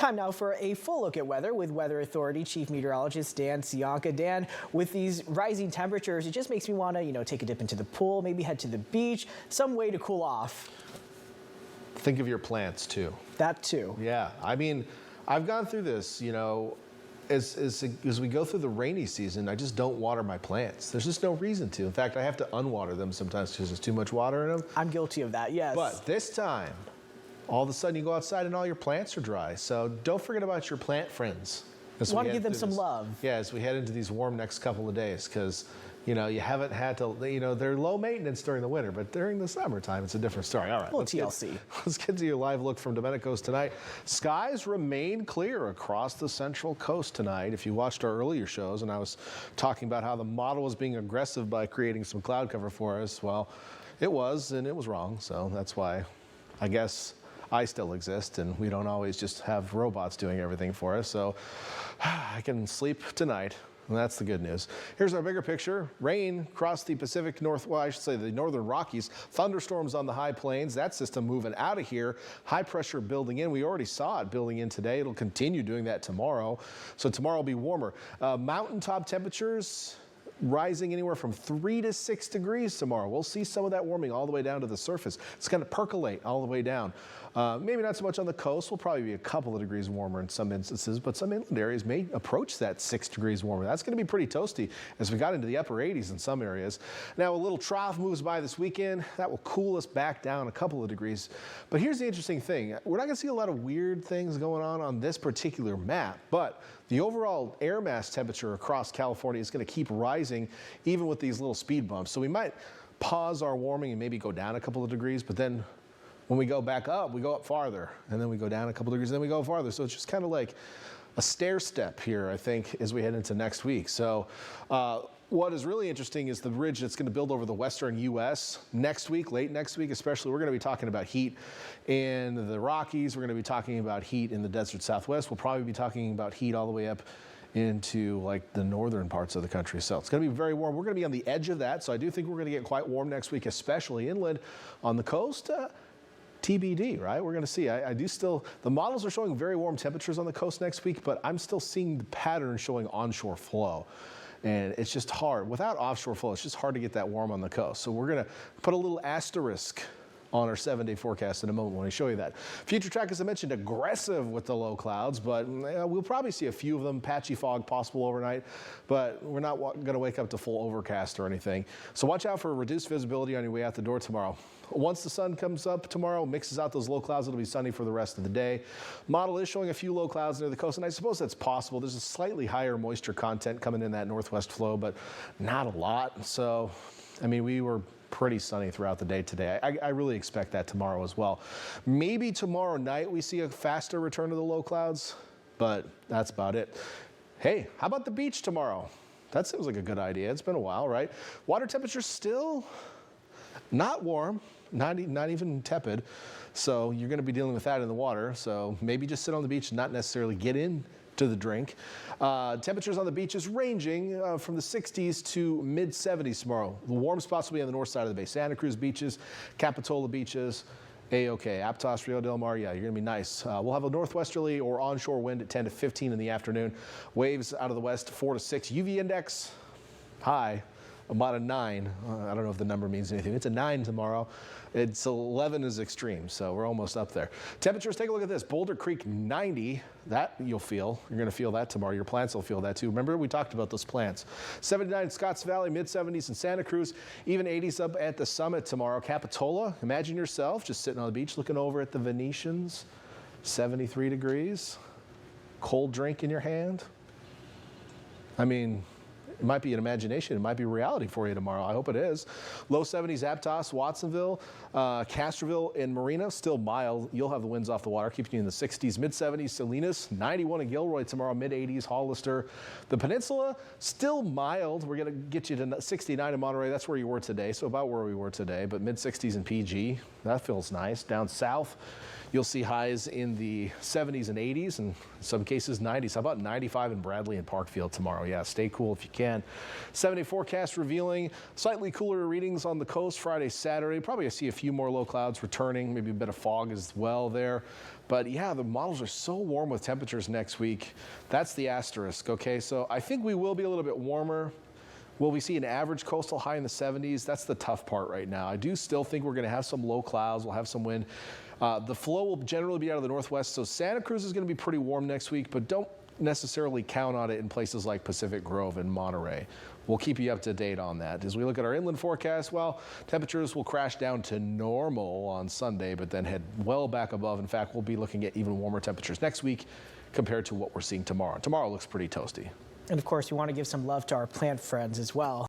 Time now for a full look at weather with Weather Authority Chief Meteorologist Dan Cianca. Dan, with these rising temperatures, it just makes me want to, take a dip into the pool, maybe head to the beach, some way to cool off. Think of your plants too. That too. Yeah, I mean, I've gone through this, as we go through the rainy season, I just don't water my plants. There's just no reason to. In fact, I have to unwater them sometimes because there's too much water in them. I'm guilty of that, yes. But this time, all of a sudden you go outside and all your plants are dry. So don't forget about your plant friends. You want to give them some love. Yeah, as we head into these warm next couple of days, because you haven't had to, they're low maintenance during the winter, but during the summertime, it's a different story. All right, let's TLC. Let's get to your live look from Domenico's tonight. Skies remain clear across the central coast tonight. If you watched our earlier shows, and I was talking about how the model was being aggressive by creating some cloud cover for us, well, it was, and it was wrong. So that's why, I guess, I still exist, and we don't always just have robots doing everything for us. So I can sleep tonight. And that's the good news. Here's our bigger picture. Rain across the Pacific Northwest, I should say the northern Rockies. Thunderstorms on the high plains. That system moving out of here. High pressure building in. We already saw it building in today. It'll continue doing that tomorrow. So tomorrow will be warmer. Mountaintop temperatures rising anywhere from 3 to 6 degrees tomorrow. We'll see some of that warming all the way down to the surface. It's going to percolate all the way down. Maybe not so much on the coast. We'll probably be a couple of degrees warmer in some instances, but some inland areas may approach that 6 degrees warmer. That's going to be pretty toasty as we got into the upper 80s in some areas. Now a little trough moves by this weekend. That will cool us back down a couple of degrees. But here's the interesting thing. We're not going to see a lot of weird things going on this particular map, but the overall air mass temperature across California is going to keep rising even with these little speed bumps. So we might pause our warming and maybe go down a couple of degrees, but then when we go back up, we go up farther, and then we go down a couple degrees, and then we go farther. So it's just kind of like a stair step here, I think, as we head into next week. So what is really interesting is the ridge that's going to build over the western U.S. next week, late next week especially. We're going to be talking about heat in the Rockies. We're going to be talking about heat in the desert Southwest. We'll probably be talking about heat all the way up into like the northern parts of the country. So it's going to be very warm. We're going to be on the edge of that. So I do think we're going to get quite warm next week, especially inland on the coast. TBD, right? We're going to see. The models are showing very warm temperatures on the coast next week, but I'm still seeing the pattern showing onshore flow. And it's just hard. Without offshore flow, it's just hard to get that warm on the coast. So we're going to put a little asterisk on our 7-day forecast in a moment when I show you that. Future track, as I mentioned, aggressive with the low clouds, but we'll probably see a few of them. Patchy fog possible overnight, but we're not going to wake up to full overcast or anything. So watch out for reduced visibility on your way out the door tomorrow. Once the sun comes up tomorrow, mixes out those low clouds, it'll be sunny for the rest of the day. Model is showing a few low clouds near the coast, and I suppose that's possible. There's a slightly higher moisture content coming in that northwest flow, but not a lot. So, I mean, we were pretty sunny throughout the day today. I really expect that tomorrow as well. Maybe tomorrow night we see a faster return to the low clouds, but that's about it. Hey, how about the beach tomorrow? That seems like a good idea. It's been a while, right? Water temperature still not warm, not even tepid. So you're going to be dealing with that in the water. So maybe just sit on the beach and not necessarily get in to the drink. Temperatures on the beaches ranging from the 60s to mid 70s tomorrow. The warm spots will be on the north side of the bay. Santa Cruz beaches, Capitola beaches, A-OK. Aptos, Rio Del Mar, yeah, you're going to be nice. We'll have a northwesterly or onshore wind at 10 to 15 in the afternoon. Waves out of the west 4 to 6. UV index high, about a 9. I don't know if the number means anything. It's a 9 tomorrow. It's 11 is extreme, so we're almost up there. Temperatures, take a look at this. Boulder Creek 90. That you'll feel. You're going to feel that tomorrow. Your plants will feel that too. Remember, we talked about those plants. 79 in Scotts Valley, mid 70s in Santa Cruz, even 80s up at the summit tomorrow. Capitola, imagine yourself just sitting on the beach looking over at the Venetians. 73 degrees. Cold drink in your hand. I mean, it might be an imagination. It might be reality for you tomorrow. I hope it is. Low 70s, Aptos, Watsonville, Castroville, and Marina, still mild. You'll have the winds off the water, keeping you in the 60s. Mid 70s, Salinas, 91 in Gilroy tomorrow, mid 80s, Hollister. The peninsula, still mild. We're going to get you to 69 in Monterey. That's where you were today, so about where we were today, but mid 60s in PG. That feels nice. Down south, You'll see highs in the 70s and 80s, and in some cases 90s. How about 95 in Bradley and Parkfield tomorrow? Yeah, stay cool if you can. 7-day forecast revealing slightly cooler readings on the coast Friday, Saturday. Probably see a few more low clouds returning, maybe a bit of fog as well there. But yeah, the models are so warm with temperatures next week. That's the asterisk, okay? So I think we will be a little bit warmer. Will we see an average coastal high in the 70s? That's the tough part right now. I do still think we're going to have some low clouds. We'll have some wind. The flow will generally be out of the northwest, so Santa Cruz is going to be pretty warm next week, but don't necessarily count on it in places like Pacific Grove and Monterey. We'll keep you up to date on that. As we look at our inland forecast, well, temperatures will crash down to normal on Sunday, but then head well back above. In fact, we'll be looking at even warmer temperatures next week compared to what we're seeing tomorrow. Tomorrow looks pretty toasty. And of course, we want to give some love to our plant friends as well.